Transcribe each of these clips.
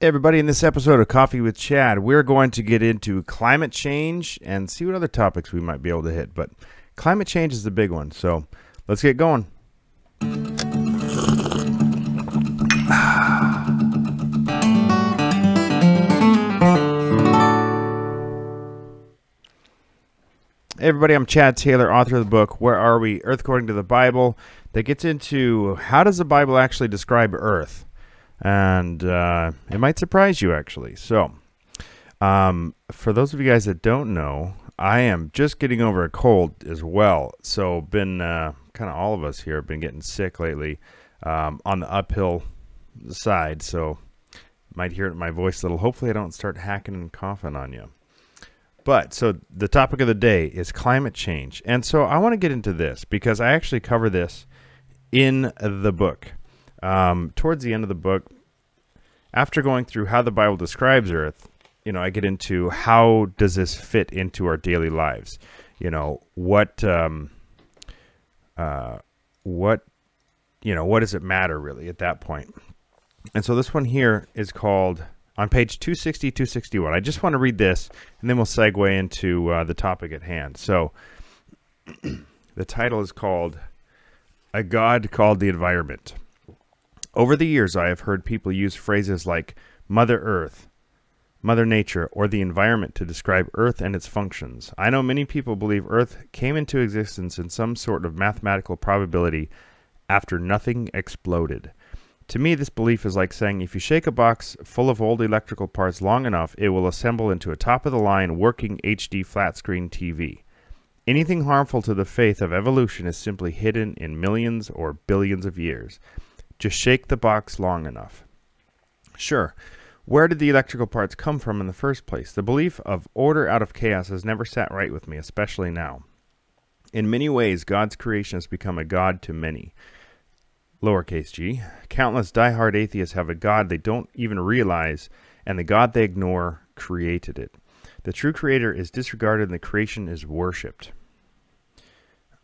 Hey everybody, in this episode of Coffee with Chad, we're going to get into climate change and see what other topics we might be able to hit. But climate change is the big one, so let's get going. Hey everybody, I'm Chad Taylor, author of the book, Where Are We? Earth According to the Bible, that gets into how does the Bible actually describe Earth? And it might surprise you, actually. So, for those of you guys that don't know, I am just getting over a cold as well. So, been kind of all of us here have been getting sick lately on the uphill side. So, might hear it in my voice a little. Hopefully, I don't start hacking and coughing on you. But, so the topic of the day is climate change. And so, I want to get into this because I actually cover this in the book. Towards the end of the book, after going through how the Bible describes Earth, I get into how does this fit into our daily lives? What does it matter really at that point? And so this one here is called, on page 260, 261. I just want to read this, and then we'll segue into the topic at hand. So the title is called, A God Called the Environment. Over the years, I have heard people use phrases like Mother Earth, Mother Nature, or the environment to describe Earth and its functions. I know many people believe Earth came into existence in some sort of mathematical probability after nothing exploded. To me, this belief is like saying if you shake a box full of old electrical parts long enough, it will assemble into a top-of-the-line working HD flat-screen TV. Anything harmful to the faith of evolution is simply hidden in millions or billions of years. Just shake the box long enough. Sure, where did the electrical parts come from in the first place? The belief of order out of chaos has never sat right with me, especially now. In many ways, God's creation has become a god to many. Lowercase g. Countless diehard atheists have a God they don't even realize, and the God they ignore created it. The true creator is disregarded and the creation is worshipped.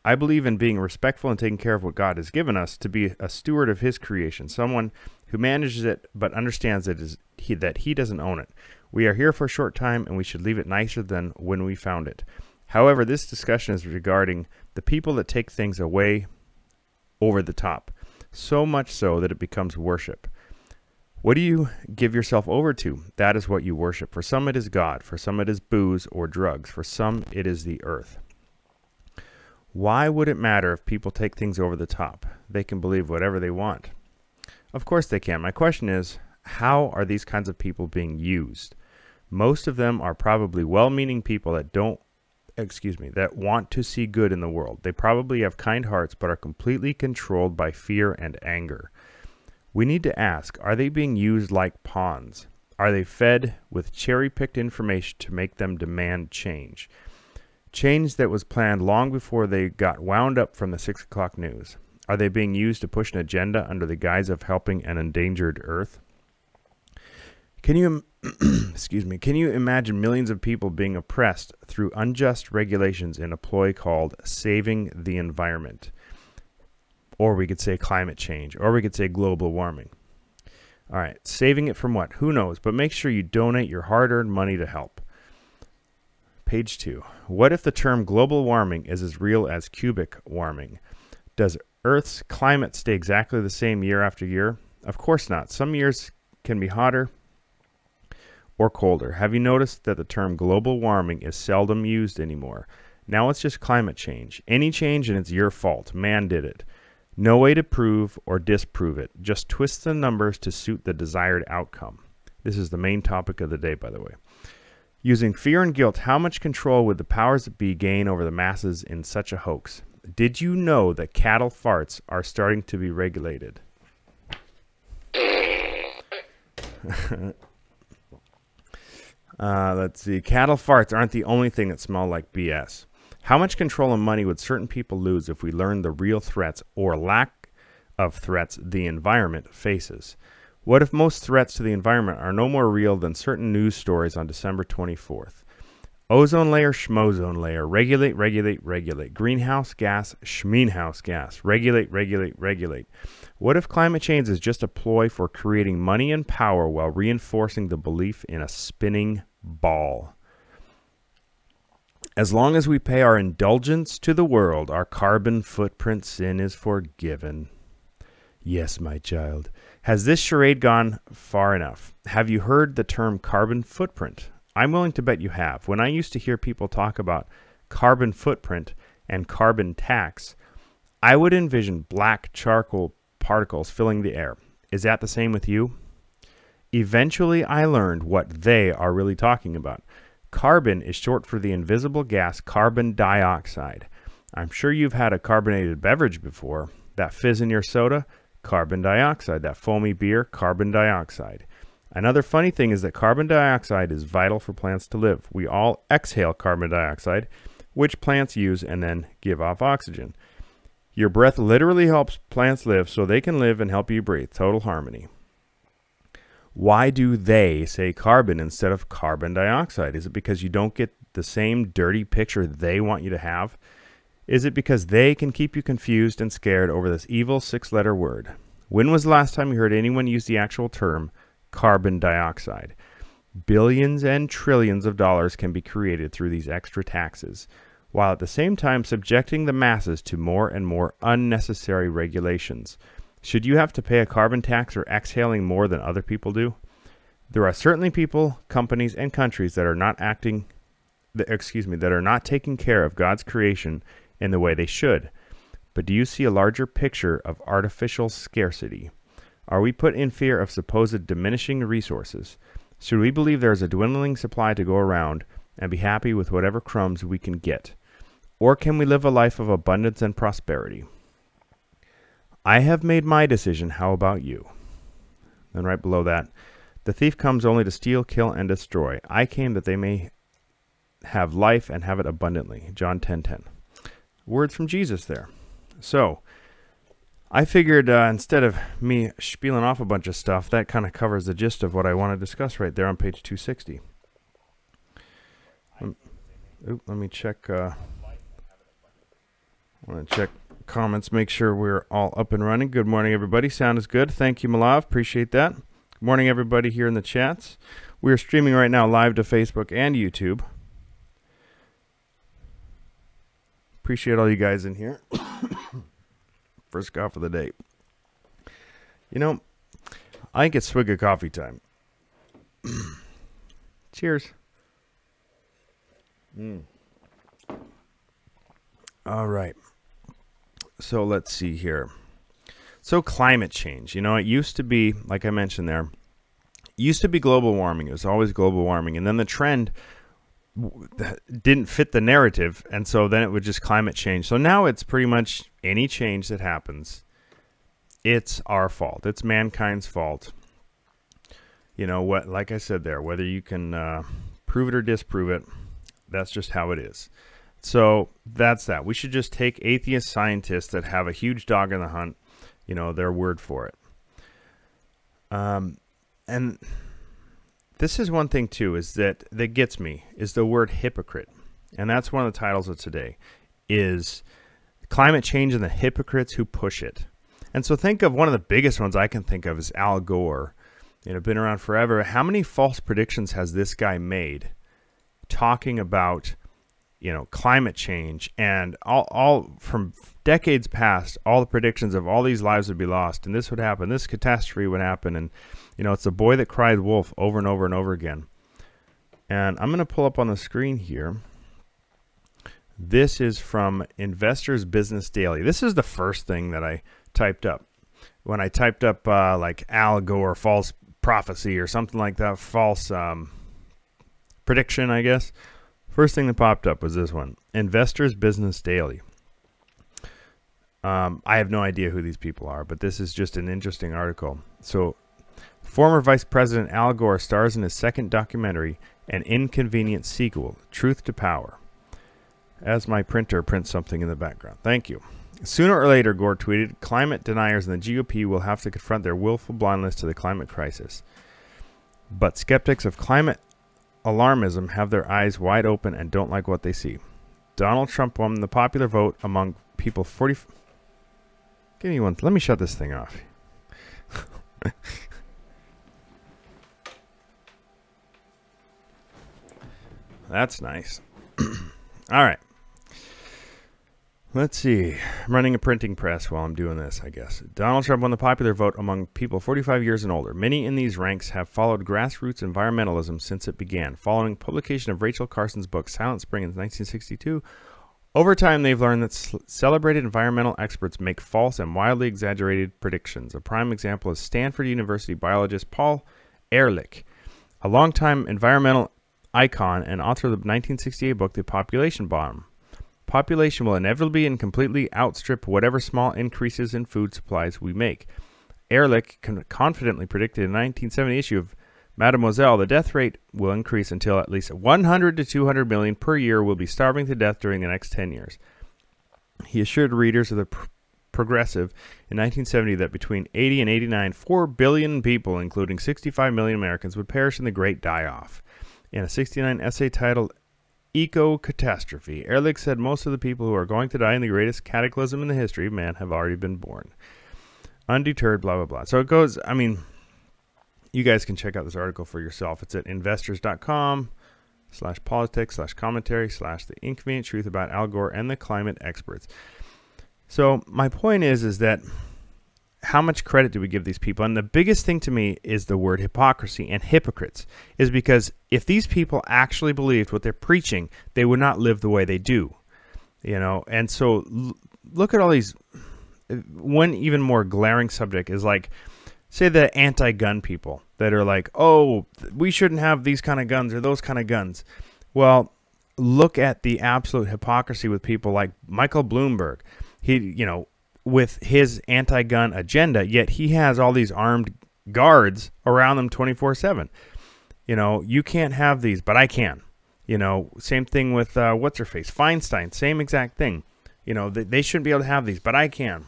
I believe in being respectful and taking care of what God has given us to be a steward of his creation, someone who manages it but understands that he doesn't own it. We are here for a short time and we should leave it nicer than when we found it. However, this discussion is regarding the people that take things away over the top, so much so that it becomes worship. What do you give yourself over to? That is what you worship. For some it is God, for some it is booze or drugs, for some it is the earth. Why would it matter if people take things over the top? They can believe whatever they want. Of course they can. My question is, how are these kinds of people being used? Most of them are probably well-meaning people that that want to see good in the world. They probably have kind hearts but are completely controlled by fear and anger. We need to ask, are they being used like pawns? Are they fed with cherry-picked information to make them demand change? Change that was planned long before they got wound up from the 6 o'clock news. Are they being used to push an agenda under the guise of helping an endangered Earth? Can you imagine millions of people being oppressed through unjust regulations in a ploy called saving the environment? Or we could say climate change, or we could say global warming. All right, saving it from what? Who knows? But make sure you donate your hard-earned money to help. Page 2. What if the term global warming is as real as cubic warming? Does Earth's climate stay exactly the same year after year? Of course not. Some years can be hotter or colder. Have you noticed that the term global warming is seldom used anymore? Now it's just climate change. Any change and it's your fault. Man did it. No way to prove or disprove it. Just twist the numbers to suit the desired outcome. This is the main topic of the day, by the way. Using fear and guilt, how much control would the powers that be gain over the masses in such a hoax? Did you know that cattle farts are starting to be regulated? Let's see. Cattle farts aren't the only thing that smell like BS. How much control and money would certain people lose if we learned the real threats or lack of threats the environment faces? What if most threats to the environment are no more real than certain news stories on December 24th? Ozone layer, schmozone layer. Regulate, regulate, regulate. Greenhouse gas, schmeenhouse gas. Regulate, regulate, regulate. What if climate change is just a ploy for creating money and power while reinforcing the belief in a spinning ball? As long as we pay our indulgence to the world, our carbon footprint sin is forgiven. Yes, my child. Has this charade gone far enough? Have you heard the term carbon footprint? I'm willing to bet you have. When I used to hear people talk about carbon footprint and carbon tax, I would envision black charcoal particles filling the air. Is that the same with you? Eventually, I learned what they are really talking about. Carbon is short for the invisible gas carbon dioxide. I'm sure you've had a carbonated beverage before. That fizz in your soda, carbon dioxide. That foamy beer, carbon dioxide. Another funny thing is that carbon dioxide is vital for plants to live. We all exhale carbon dioxide, which plants use and then give off oxygen. Your breath literally helps plants live so they can live and help you breathe. Total harmony. Why do they say carbon instead of carbon dioxide? Is it because you don't get the same dirty picture they want you to have? Is it because they can keep you confused and scared over this evil 6-letter word? When was the last time you heard anyone use the actual term carbon dioxide? Billions and trillions of dollars can be created through these extra taxes, while at the same time subjecting the masses to more and more unnecessary regulations. Should you have to pay a carbon tax for exhaling more than other people do? There are certainly people, companies, and countries that are not that are not taking care of God's creation in the way they should. But do you see a larger picture of artificial scarcity? Are we put in fear of supposed diminishing resources? Should we believe there is a dwindling supply to go around and be happy with whatever crumbs we can get? Or can we live a life of abundance and prosperity? I have made my decision. How about you? Then right below that, the thief comes only to steal, kill, and destroy. I came that they may have life and have it abundantly. John 10:10. Words from Jesus there. So, I figured instead of me spieling off a bunch of stuff, that kind of covers the gist of what I want to discuss right there on page 260. Let me check. I want to check comments, make sure we're all up and running. Good morning, everybody. Sound is good. Thank you, Malav. Appreciate that. Good morning, everybody here in the chats. We are streaming right now live to Facebook and YouTube. Appreciate all you guys in here. First cough of the day. You know, I think it's swig of coffee time. Cheers. All right. So let's see here. So climate change, you know, it used to be, like I mentioned there, used to be global warming. It was always global warming. And then the trend didn't fit the narrative. And so then it would just climate change. So now it's pretty much any change that happens, it's our fault. It's mankind's fault. You know what, like I said there, whether you can prove it or disprove it, that's just how it is. So that's that. We should just take atheist scientists that have a huge dog in the hunt, you know, their word for it. And this is one thing too, is that gets me, is the word hypocrite. And that's one of the titles of today, is climate change and the hypocrites who push it. And so think of one of the biggest ones I can think of is Al Gore. You know, been around forever. How many false predictions has this guy made talking about, you know, climate change, and all from decades past, all the predictions of all these lives would be lost, and this would happen, this catastrophe would happen, and, you know, it's a boy that cried wolf over and over and over again. And I'm going to pull up on the screen here. This is from Investors Business Daily. This is the first thing that I typed up. When I typed up like Al Gore false prophecy or something like that, false prediction, I guess. First thing that popped up was this one, Investors Business Daily. I have no idea who these people are, but this is just an interesting article. So, former Vice President Al Gore stars in his second documentary, An Inconvenient Sequel, Truth to Power. As my printer prints something in the background. Thank you. Sooner or later, Gore tweeted, climate deniers in the GOP will have to confront their willful blindness to the climate crisis. But skeptics of climate alarmism have their eyes wide open and don't like what they see. Donald Trump won the popular vote among people 40... Give me one. Let me shut this thing off. That's nice. All right. Let's see. I'm running a printing press while I'm doing this, I guess. Donald Trump won the popular vote among people 45 years and older. Many in these ranks have followed grassroots environmentalism since it began. Following publication of Rachel Carson's book Silent Spring in 1962, over time they've learned that celebrated environmental experts make false and wildly exaggerated predictions. A prime example is Stanford University biologist Paul Ehrlich, a longtime environmental icon and author of the 1968 book The Population Bomb. Population will inevitably and completely outstrip whatever small increases in food supplies we make. Ehrlich confidently predicted in the 1970 issue of Mademoiselle the death rate will increase until at least 100 to 200 million per year will be starving to death during the next 10 years. He assured readers of the Progressive in 1970 that between 80 and 89, 4 billion people, including 65 million Americans, would perish in the Great Die-Off. In a 1969 essay titled Eco-Catastrophe, Ehrlich said most of the people who are going to die in the greatest cataclysm in the history of man have already been born. Undeterred, blah, blah, blah. So it goes, I mean, you guys can check out this article for yourself. It's at investors.com/politics/commentary/the inconvenient truth about Al Gore and the climate experts. So my point is that how much credit do we give these people? And the biggest thing to me is the word hypocrisy and hypocrites, is because if these people actually believed what they're preaching, they would not live the way they do, you know. And so look at all these. One even more glaring subject is like, say the anti-gun people that are like, oh, we shouldn't have these kind of guns or those kind of guns. Well, look at the absolute hypocrisy with people like Michael Bloomberg. He, you know, with his anti-gun agenda, yet he has all these armed guards around them 24/7. You know, you can't have these, but I can. You know, same thing with what's her face, Feinstein, same exact thing. You know, they shouldn't be able to have these, but I can.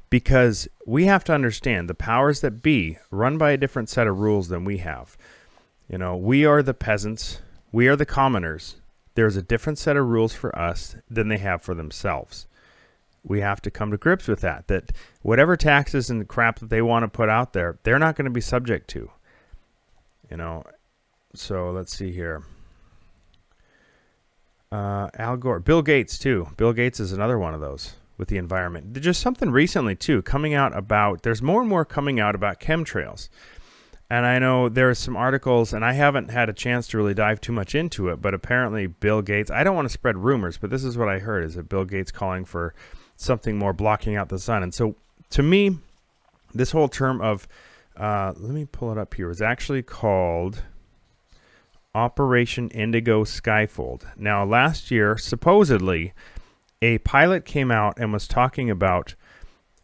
Because we have to understand the powers that be run by a different set of rules than we have. You know, we are the peasants, we are the commoners. There's a different set of rules for us than they have for themselves. We have to come to grips with that whatever taxes and crap that they want to put out there, they're not going to be subject to. You know, so let's see here. Al Gore, Bill Gates too. Bill Gates is another one of those with the environment. There's just something recently too coming out about, there's more and more coming out about chemtrails. And I know there are some articles, and I haven't had a chance to really dive too much into it, but apparently Bill Gates, I don't want to spread rumors, but this is what I heard, is that Bill Gates calling for something more blocking out the sun. And so to me, this whole term of, let me pull it up here, is actually called Operation Indigo Skyfold. Now last year, supposedly, a pilot came out and was talking about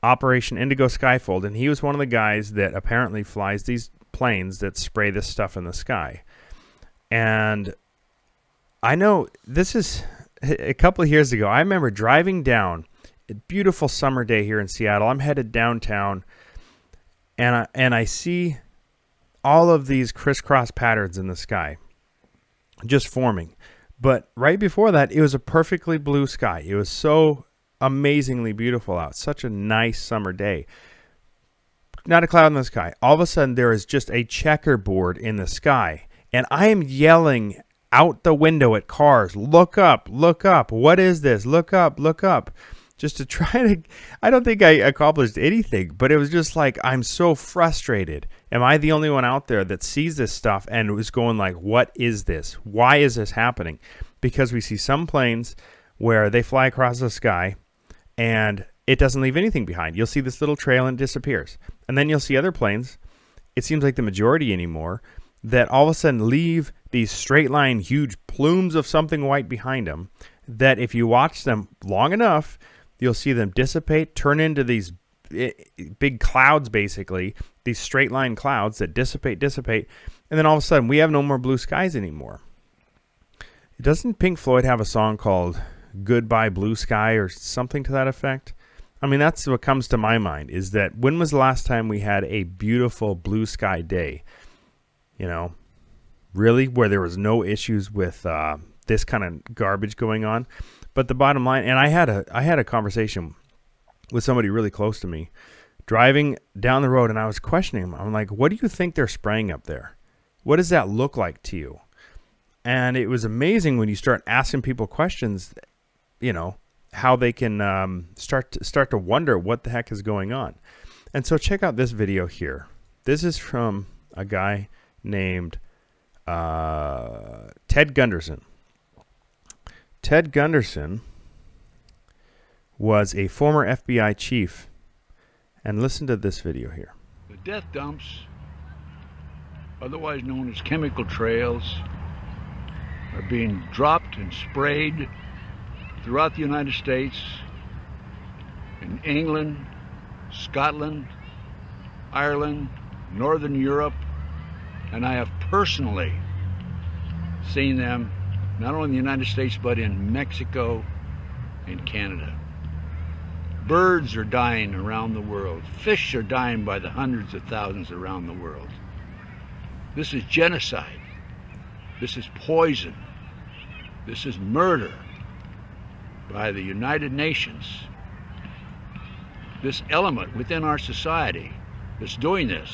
Operation Indigo Skyfold, and he was one of the guys that apparently flies these planes that spray this stuff in the sky. And I know this is a couple of years ago. I remember driving down a beautiful summer day here in Seattle. I'm headed downtown, and I see all of these crisscross patterns in the sky just forming. But right before that, it was a perfectly blue sky. It was so amazingly beautiful out. Such a nice summer day. Not a cloud in the sky. All of a sudden, there is just a checkerboard in the sky. And I am yelling out the window at cars, look up, look up. What is this? Look up, look up. Just to try to, I don't think I accomplished anything, but it was just like, I'm so frustrated. Am I the only one out there that sees this stuff and was going like, what is this? Why is this happening? Because we see some planes where they fly across the sky and it doesn't leave anything behind. You'll see this little trail and it disappears. And then you'll see other planes, it seems like the majority anymore, that all of a sudden leave these straight line, huge plumes of something white behind them, that if you watch them long enough, you'll see them dissipate, turn into these big clouds, basically, these straight line clouds that dissipate, and then all of a sudden we have no more blue skies anymore. Doesn't Pink Floyd have a song called Goodbye Blue Sky or something to that effect? I mean, that's what comes to my mind, is that when was the last time we had a beautiful blue sky day? You know, Really? Where there was no issues with this kind of garbage going on. But the bottom line, and I had a conversation with somebody really close to me driving down the road, and I was questioning him. I'm like, what do you think they're spraying up there? What does that look like to you? And it was amazing when you start asking people questions, you know, how they can start to wonder what the heck is going on. And so check out this video here. This is from a guy named Ted Gunderson. Ted Gunderson was a former FBI chief. And listen to this video here. The death dumps, otherwise known as chemical trails, are being dropped and sprayed throughout the United States, in England, Scotland, Ireland, Northern Europe, and I have personally seen them not only in the United States but in Mexico and Canada. Birds are dying around the world. Fish are dying by the hundreds of thousands around the world. This is genocide. This is poison. This is murder by the United Nations. This element within our society that's doing this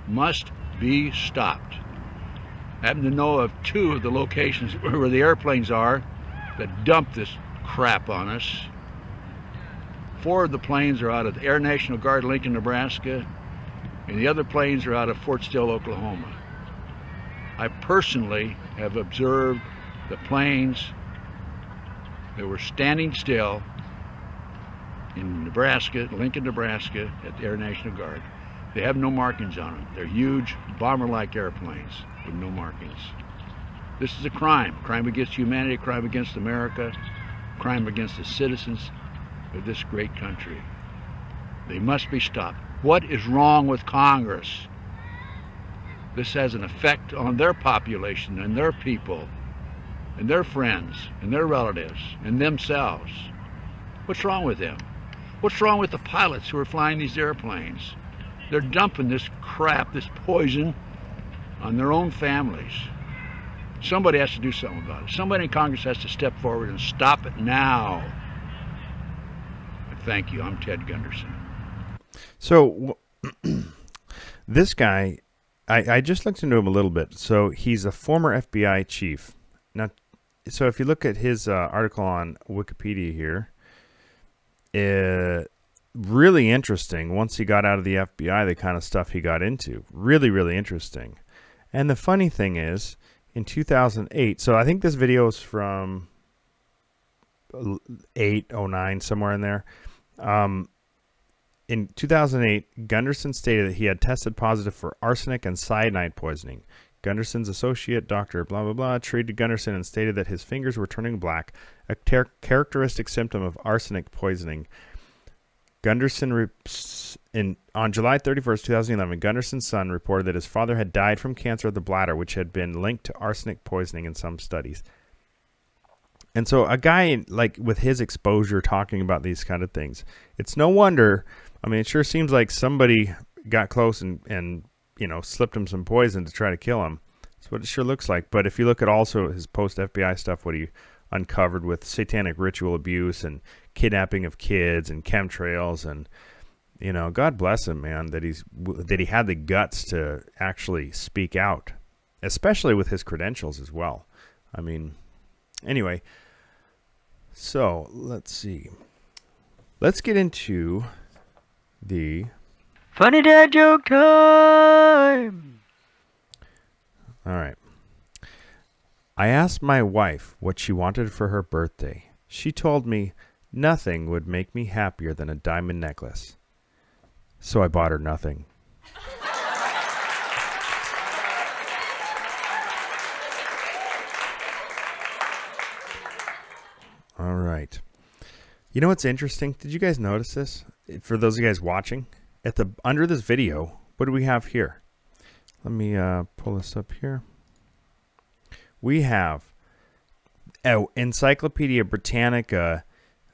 must be stopped. I happen to know of 2 of the locations where the airplanes are that dump this crap on us. 4 of the planes are out of the Air National Guard, Lincoln, Nebraska, and the other planes are out of Fort Still, Oklahoma. I personally have observed the planes that were standing still in Nebraska, Lincoln, Nebraska, at the Air National Guard. They have no markings on them. They're huge, bomber-like airplanes with no markings. This is a crime. Crime against humanity, crime against America, crime against the citizens of this great country. They must be stopped. What is wrong with Congress? This has an effect on their population and their people and their friends and their relatives and themselves. What's wrong with them? What's wrong with the pilots who are flying these airplanes? They're dumping this crap, this poison, on their own families. Somebody has to do something about it. Somebody in Congress has to step forward and stop it now. Thank you. I'm Ted Gunderson. So this guy, I just looked into him a little bit. So he's a former FBI chief. Now, so if you look at his article on Wikipedia here, really interesting. Once he got out of the FBI, the kind of stuff he got into. Really, really interesting. And the funny thing is, in 2008, so I think this video is from 8, 09, somewhere in there. In 2008, Gunderson stated that he had tested positive for arsenic and cyanide poisoning. Gunderson's associate, Dr. blah, blah, blah, treated Gunderson and stated that his fingers were turning black, a characteristic symptom of arsenic poisoning. Gunderson, on July 31st, 2011, Gunderson's son reported that his father had died from cancer of the bladder, which had been linked to arsenic poisoning in some studies. And so a guy like with his exposure talking about these kind of things, it's no wonder. I mean, it sure seems like somebody got close and you know, slipped him some poison to try to kill him. That's what it sure looks like. But if you look at also his post-FBI stuff, what he uncovered with satanic ritual abuse and kidnapping of kids and chemtrails, and you know, God bless him, man, that he had the guts to actually speak out, especially with his credentials as well. I mean, anyway. So, let's see. Let's get into the Funny Dad Joke time! All right. I asked my wife what she wanted for her birthday. She told me nothing would make me happier than a diamond necklace. So I bought her nothing. All right. You know what's interesting? Did you guys notice this? For those of you guys watching, under this video, what do we have here? Let me pull this up here. We have an Encyclopedia Britannica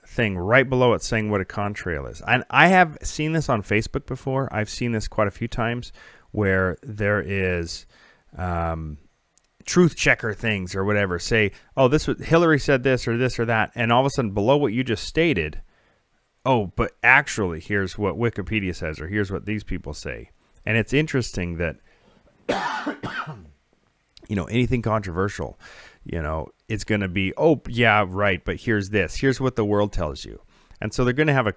thing right below it saying what a contrail is. And I have seen this on Facebook before. I've seen this quite a few times where there is truth checker things or whatever say, oh, this was Hillary said this or that, and all of a sudden below what you just stated, oh, but actually here's what Wikipedia says, or here's what these people say. And it's interesting that you know, anything controversial, you know, it's going to be, oh yeah, right, but here's this, here's what the world tells you. And so they're going to have a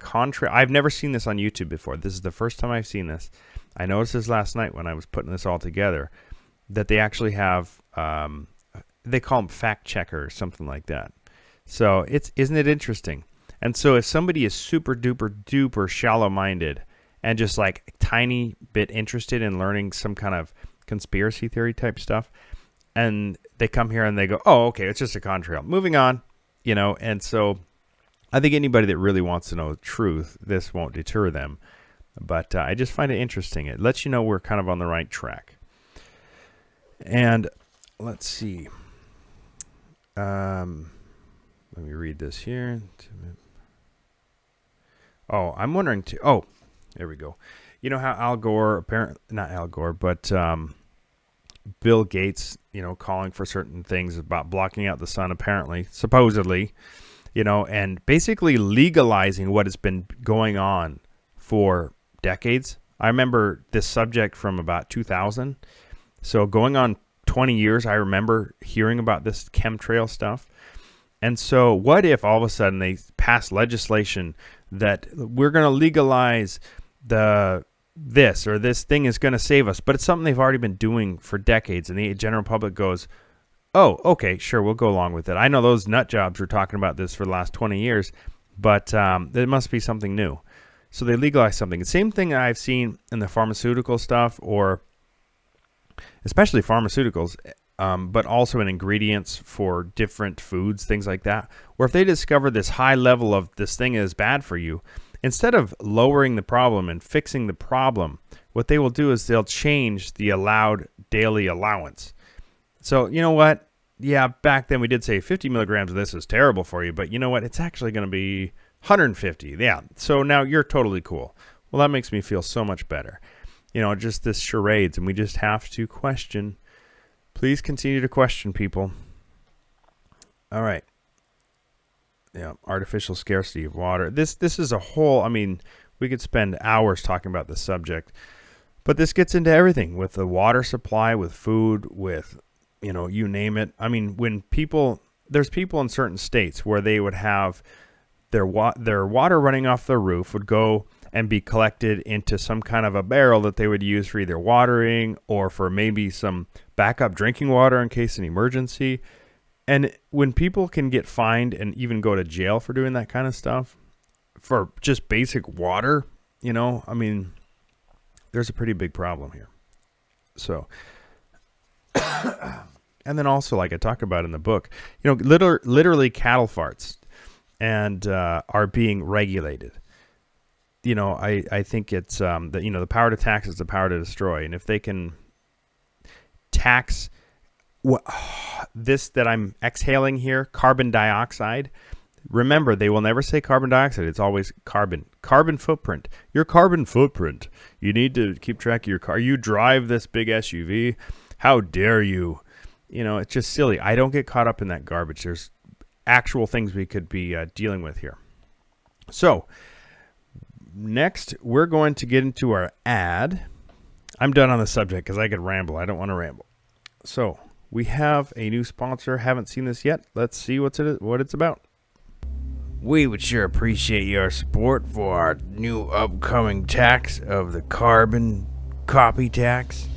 I've never seen this on YouTube before. This is the first time I've seen this. I noticed this last night when I was putting this all together, that they actually have, they call them fact checkers, something like that. So isn't it interesting? And so if somebody is super duper duper shallow minded and just like a tiny bit interested in learning some kind of conspiracy theory type stuff, and they come here and they go, oh, okay, it's just a contrail. Moving on, you know. And so I think anybody that really wants to know the truth, this won't deter them. But I just find it interesting. It lets you know we're kind of on the right track. And let's see. Let me read this here. Oh, I'm wondering too. Oh, there we go. You know how Al Gore, apparently not Al Gore, but Bill Gates, you know, calling for certain things about blocking out the sun, apparently, supposedly, you know, and basically legalizing what has been going on for decades. I remember this subject from about 2000. So going on 20 years, I remember hearing about this chemtrail stuff. And so what if all of a sudden they pass legislation that we're going to legalize this or this thing is going to save us, but it's something they've already been doing for decades, and the general public goes, oh, okay, sure, we'll go along with it. I know those nut jobs were talking about this for the last 20 years, but there must be something new. So they legalize something. The same thing I've seen in the pharmaceutical stuff, or especially pharmaceuticals, but also in ingredients for different foods, things like that, where if they discover this high level of this thing is bad for you, instead of lowering the problem and fixing the problem, what they will do is they'll change the allowed daily allowance. So you know what? Yeah, back then we did say 50 milligrams of this is terrible for you, but you know what? It's actually going to be 150. Yeah, so now you're totally cool. Well, that makes me feel so much better. You know, just this charades, and we just have to question. Please continue to question, people. All right. Yeah, artificial scarcity of water. This is a whole, I mean, we could spend hours talking about this subject, but this gets into everything with the water supply, with food, with, you know, you name it. I mean, when people, there's people in certain states where they would have their water running off their roof would go and be collected into some kind of a barrel that they would use for either watering or for maybe some backup drinking water in case of an emergency. And when people can get fined and even go to jail for doing that kind of stuff, for just basic water, you know, I mean, there's a pretty big problem here. So, and then also, like I talk about in the book, you know, literally cattle farts and are being regulated. You know, I think it's that, you know, the power to tax is the power to destroy. And if they can tax this that I'm exhaling here, carbon dioxide, remember, they will never say carbon dioxide. It's always carbon. Carbon footprint. Your carbon footprint. You need to keep track of your car. You drive this big SUV. How dare you? You know, it's just silly. I don't get caught up in that garbage. There's actual things we could be dealing with here. So, next, we're going to get into our ad. I'm done on the subject because I could ramble. I don't want to ramble. So, we have a new sponsor. Haven't seen this yet. Let's see what it's about. We would sure appreciate your support for our new upcoming tax of the carbon copy tax.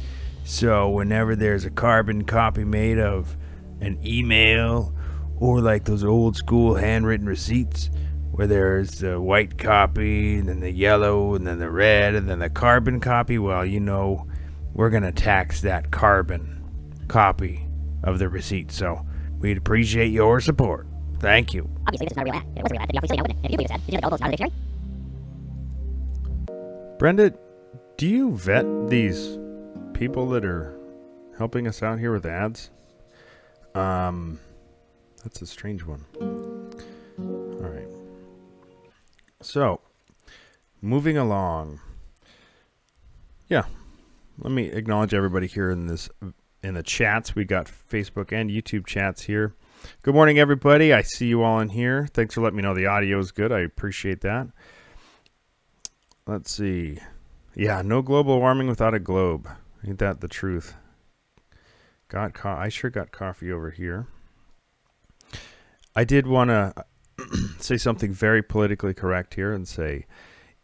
So whenever there's a carbon copy made of an email, or like those old school handwritten receipts where there's the white copy and then the yellow and then the red and then the carbon copy, well, you know, we're going to tax that carbon copy of the receipt. So we'd appreciate your support. Thank you. Obviously, this is not a real ad. If it was a real ad, then you obviously know, wouldn't it? If you believe this ad, did you know that all those out of the dictionary? Brenda, do you vet these people that are helping us out here with ads? That's a strange one. All right. So, moving along. Yeah. Let me acknowledge everybody here in this in the chats. We got Facebook and YouTube chats here. Good morning, everybody. I see you all in here. Thanks for letting me know the audio is good. I appreciate that. Let's see. Yeah, no global warming without a globe. Ain't that the truth? I sure got coffee over here. I did want to say something very politically correct here and say,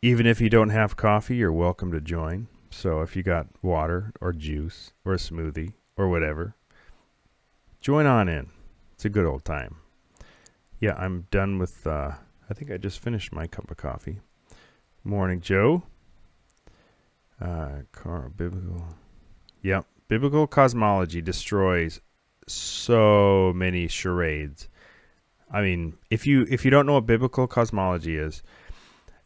even if you don't have coffee, you're welcome to join. So if you got water or juice or a smoothie or whatever, join on in. It's a good old time. Yeah, I'm done with, I think I just finished my cup of coffee. Morning, Joe. Biblical. Yep. Biblical cosmology destroys so many charades. I mean, if you don't know what biblical cosmology is,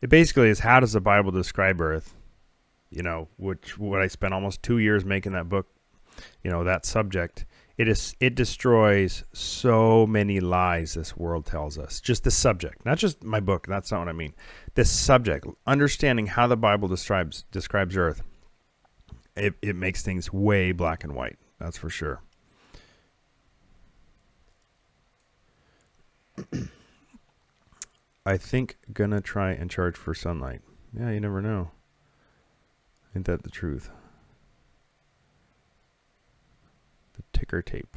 it basically is how does the Bible describe Earth? You know, what I spent almost 2 years making that book, you know, that subject. It destroys so many lies this world tells us. Just the subject, not just my book. That's not what I mean. This subject, understanding how the Bible describes Earth, it makes things way black and white. That's for sure. I think gonna try and charge for sunlight. Yeah, you never know. Ain't that the truth? Ticker tape.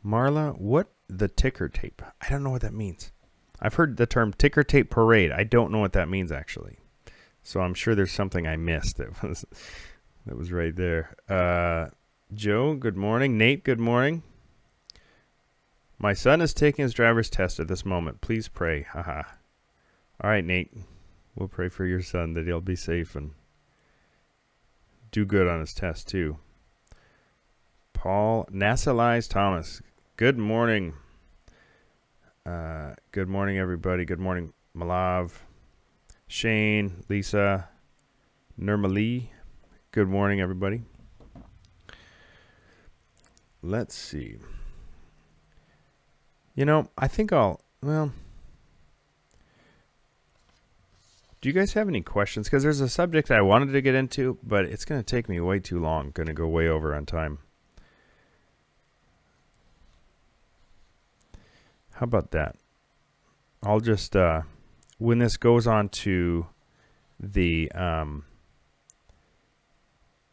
Marla, what the ticker tape? I don't know what that means. I've heard the term ticker tape parade. I don't know what that means actually. So I'm sure there's something I missed that was right there. Joe, good morning. Nate, good morning. My son is taking his driver's test at this moment. Please pray. Haha. All right, Nate. We'll pray for your son that he'll be safe and do good on his test too. Paul Nassalize Thomas. Good morning. Good morning, everybody. Good morning, Malav, Shane, Lisa, Nurmali. Good morning, everybody. Let's see. You know, I think do you guys have any questions? Because there's a subject I wanted to get into, but it's going to take me way too long. Going to go way over on time. How about that? I'll just, when this goes on to the,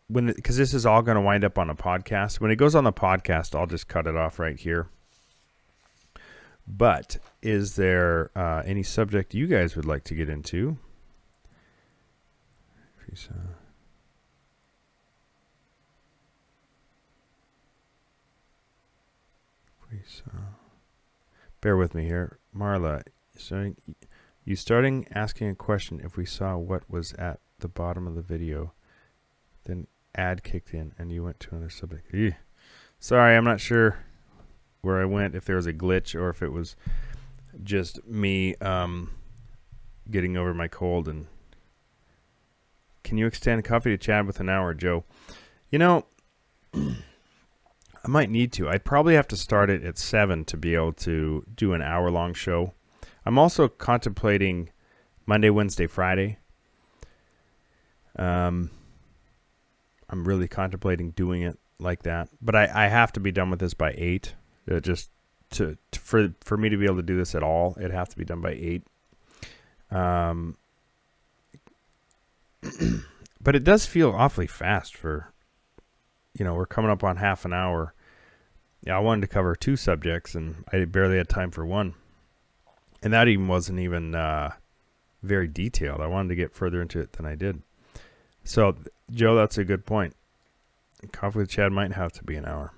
because this is all going to wind up on a podcast. When it goes on the podcast, I'll just cut it off right here. But is there any subject you guys would like to get into? Bear with me here. Marla, you starting asking a question if we saw what was at the bottom of the video. Then ad kicked in and you went to another subject. Eugh. Sorry, I'm not sure where I went, if there was a glitch or if it was just me getting over my cold. And can you extend coffee to Chad with an hour, Joe? You know, I might need to. I'd probably have to start it at 7 to be able to do an hour-long show. I'm also contemplating Monday, Wednesday, Friday. I'm really contemplating doing it like that. But I have to be done with this by 8. Just for me to be able to do this at all, it has to be done by 8. But it does feel awfully fast for, you know, we're coming up on half an hour. Yeah, I wanted to cover 2 subjects, and I barely had time for 1. And that even wasn't even very detailed. I wanted to get further into it than I did. So, Joe, that's a good point. Coffee with Chad might have to be an hour.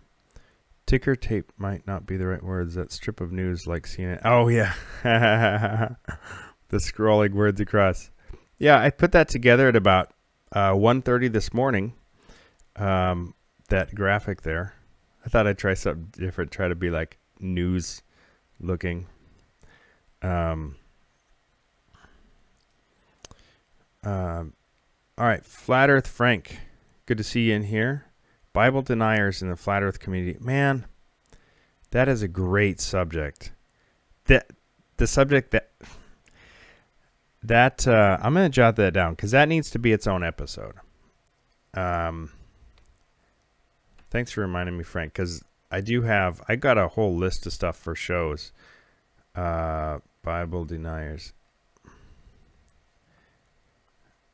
Ticker tape might not be the right words. That strip of news like CNN. Oh, yeah. The scrolling words across. Yeah, I put that together at about 1:30 this morning. That graphic there. I thought I'd try something different. Try to be like news looking. All right. Flat Earth Frank. Good to see you in here. Bible deniers in the Flat Earth community. Man, that is a great subject. The subject that I'm going to jot that down because that needs to be its own episode. Thanks for reminding me, Frank, because I got a whole list of stuff for shows. Bible deniers.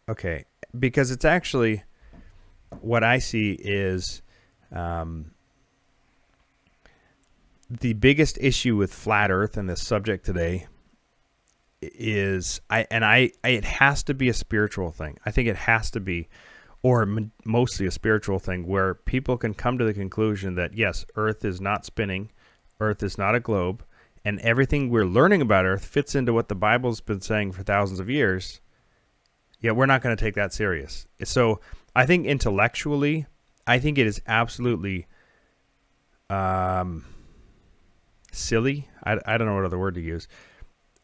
Okay, because it's actually, what I see is the biggest issue with flat Earth and this subject today is, it has to be a spiritual thing. I think it has to be, or mostly a spiritual thing, where people can come to the conclusion that, yes, Earth is not spinning, Earth is not a globe, and everything we're learning about Earth fits into what the Bible's been saying for thousands of years. Yeah, we're not going to take that serious. So I think intellectually, I think it is absolutely silly. I don't know what other word to use.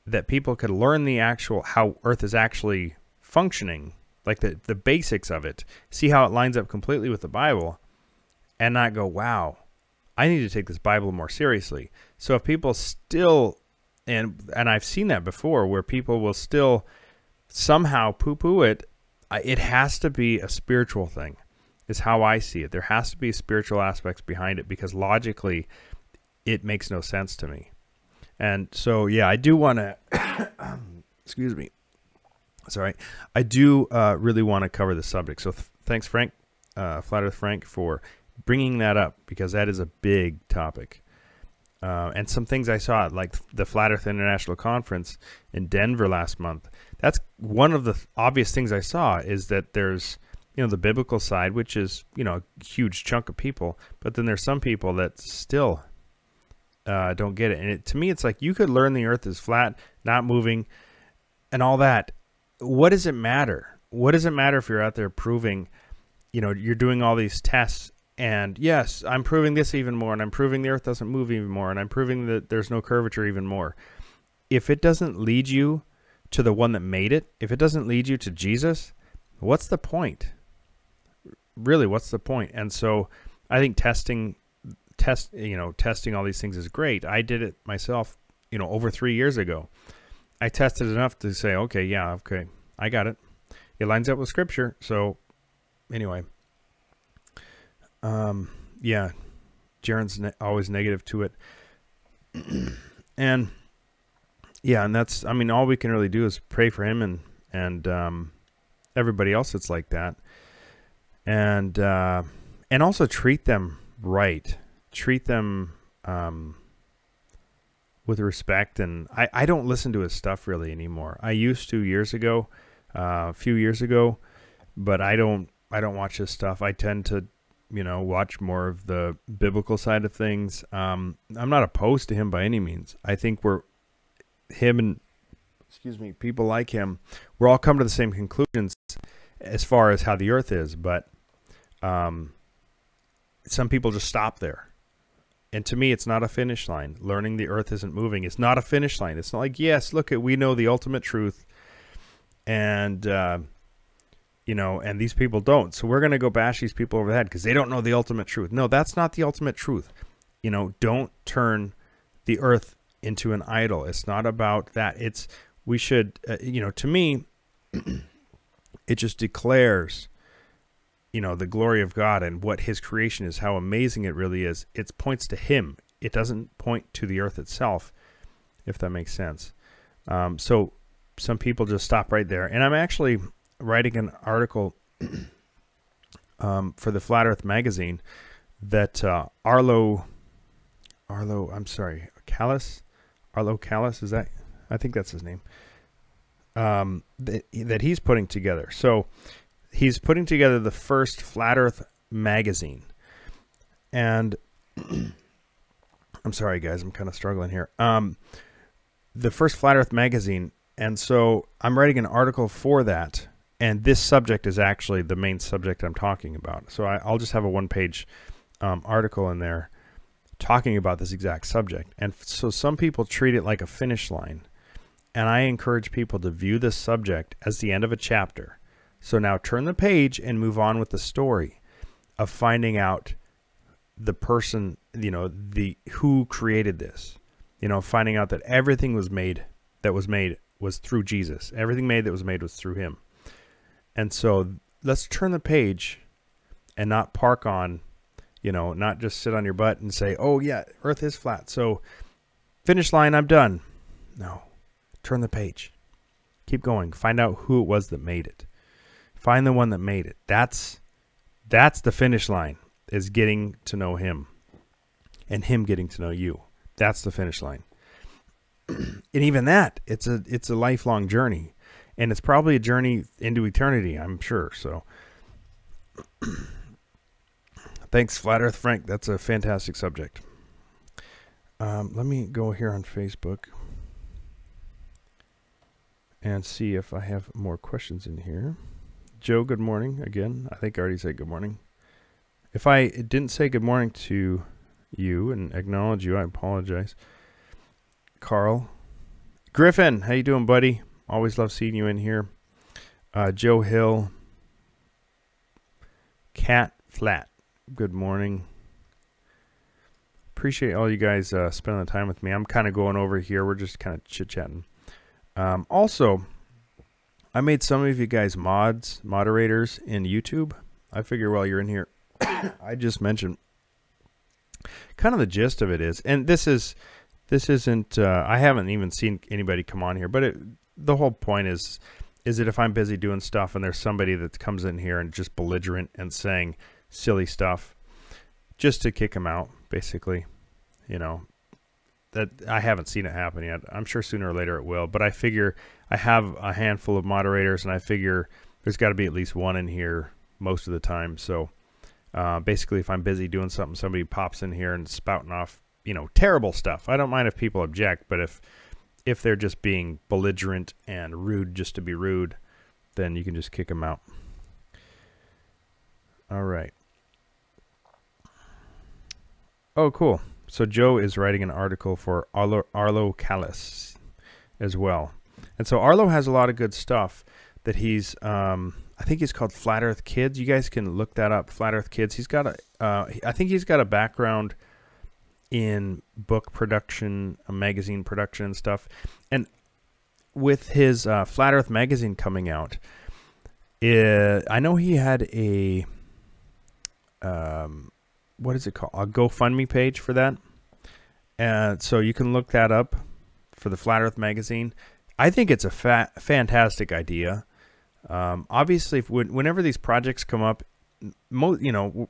That people could learn the actual, how Earth is actually functioning, like the basics of it, see how it lines up completely with the Bible, and not go, wow, I need to take this Bible more seriously. So if people still, and I've seen that before, where people will still somehow poo-poo it, it has to be a spiritual thing, is how I see it. There has to be spiritual aspects behind it, because logically it makes no sense to me. And so, yeah, I do want to, excuse me, sorry, I do really want to cover the subject. So thanks, Frank, Flat Earth Frank, for bringing that up, because that is a big topic. And some things I saw, like the Flat Earth International Conference in Denver last month, that's one of the obvious things I saw, is that there's, the biblical side, which is, a huge chunk of people, but then there's some people that still don't get it. And to me, it's like, you could learn the Earth is flat, not moving, and all that. What does it matter? What does it matter if you're out there proving, you're doing all these tests, and yes, I'm proving this even more, and I'm proving the Earth doesn't move even more, and I'm proving that there's no curvature even more. If it doesn't lead you to the one that made it, if it doesn't lead you to Jesus, what's the point? Really, what's the point? And so I think testing all these things is great. I did it myself, over 3 years ago. I tested enough to say, okay, yeah, okay, I got it. It lines up with Scripture. So anyway, yeah, Jaron's always negative to it. And yeah, and that's, all we can really do is pray for him and everybody else that's like that. And also treat them right. Treat them with respect. And I don't listen to his stuff really anymore. I used to a few years ago, but I don't watch his stuff. I tend to, watch more of the biblical side of things. I'm not opposed to him by any means. I think people like him, we're all come to the same conclusions as far as how the Earth is, but some people just stop there. And to me, it's not a finish line. Learning the Earth isn't moving. It's not a finish line. It's not like, yes, look, we know the ultimate truth, and and these people don't. So we're going to go bash these people over the head because they don't know the ultimate truth. No, that's not the ultimate truth. Don't turn the Earth into an idol. It's not about that. We should, to me, it just declares, the glory of God and what his creation is, how amazing it really is. It points to him. It doesn't point to the Earth itself, if that makes sense. So some people just stop right there. And I'm actually writing an article for the Flat Earth magazine that Arlo Callis, is that? I think that's his name. That he's putting together. So he's putting together the first Flat Earth magazine. And I'm sorry, guys, I'm kind of struggling here. The first Flat Earth magazine. And so I'm writing an article for that. And this subject is actually the main subject I'm talking about. So I'll just have a one-page article in there talking about this exact subject. And so some people treat it like a finish line. And I encourage people to view this subject as the end of a chapter. So now turn the page and move on with the story of finding out the person, who created this. Finding out that everything that was made was through Jesus. Everything made that was made was through him. And so let's turn the page and not park on, You know, not just sit on your butt and say, oh, yeah, Earth is flat. So finish line, I'm done. No. Turn the page. Keep going. Find out who it was that made it. Find the one that made it. That's the finish line, is getting to know him and him getting to know you. That's the finish line. And even that, it's a lifelong journey. And it's probably a journey into eternity, I'm sure. So thanks, Flat Earth Frank. That's a fantastic subject. Let me go here on Facebook and see if I have more questions in here. Joe, good morning again. I think I already said good morning. If I didn't say good morning to you and acknowledge you, I apologize. Carl. Griffin, how you doing, buddy? Always love seeing you in here. Joe Hill. Cat Flat. Good morning. Appreciate all you guys spending the time with me. I'm kind of going over here. We're just kind of chit-chatting. Also, I made some of you guys moderators in YouTube. I figure while you're in here, I just mentioned kind of the gist of it is, and this isn't, I haven't even seen anybody come on here, but the whole point is that if I'm busy doing stuff and there's somebody that comes in here and just belligerent and saying silly stuff, just to kick them out, basically, you know, that I haven't seen it happen yet. I'm sure sooner or later it will, but I figure I have a handful of moderators, and I figure there's got to be at least one in here most of the time. So basically, if I'm busy doing something, somebody pops in here and spouting off, you know, terrible stuff. I don't mind if people object, but if they're just being belligerent and rude just to be rude, then you can just kick them out. All right. Oh, cool. So Joe is writing an article for Arlo Callis as well. And so Arlo has a lot of good stuff that he's, I think he's called Flat Earth Kids. You guys can look that up, Flat Earth Kids. He's got I think he's got a background in book production, magazine production and stuff. And with his Flat Earth magazine coming out, I know he had a, what is it called? A GoFundMe page for that. And so you can look that up for the Flat Earth magazine. I think it's a fantastic idea. Obviously, whenever these projects come up, you know,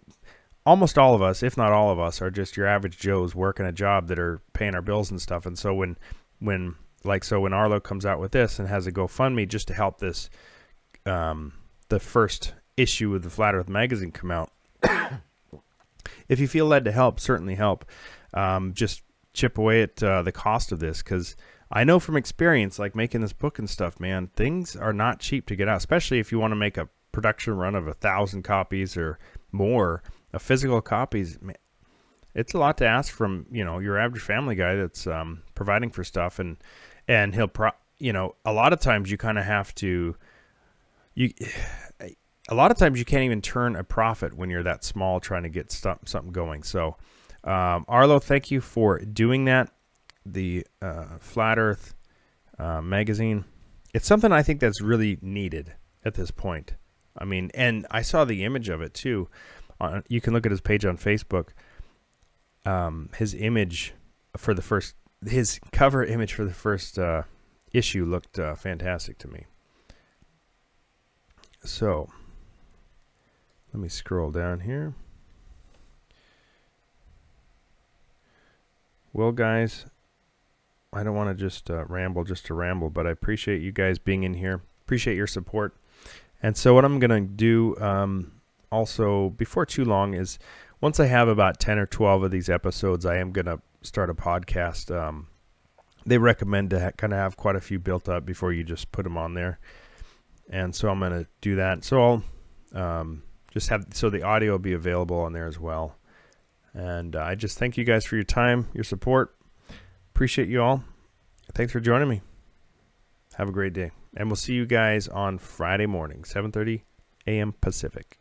almost all of us, if not all of us, are just your average Joes working a job that are paying our bills and stuff. And so when Arlo comes out with this and has a GoFundMe just to help this, the first issue of the Flat Earth magazine come out, if you feel led to help, certainly help. Just chip away at the cost of this, because I know from experience, like making this book and stuff, man, things are not cheap to get out, especially if you want to make a production run of 1,000 copies or more of physical copies. Man, it's a lot to ask from, you know, your average family guy that's providing for stuff, and he'll you know, a lot of times you kind of have to, a lot of times you can't even turn a profit when you're that small trying to get something going. So Arlo, thank you for doing that. The Flat Earth magazine, it's something I think that's really needed at this point. I mean, and I saw the image of it too. You can look at his page on Facebook. His image for the first, his cover image for the first issue looked fantastic to me. So let me scroll down here. Well, guys, I don't want to just ramble just to ramble, but I appreciate you guys being in here. Appreciate your support. And so what I'm going to do also before too long is, once I have about 10 or 12 of these episodes, I am going to start a podcast. They recommend to kind of have quite a few built up before you just put them on there. And so I'm going to do that. So I'll just have, so the audio will be available on there as well. And I just thank you guys for your time, your support. Appreciate you all. Thanks for joining me. Have a great day. And we'll see you guys on Friday morning, 7:30 a.m. Pacific.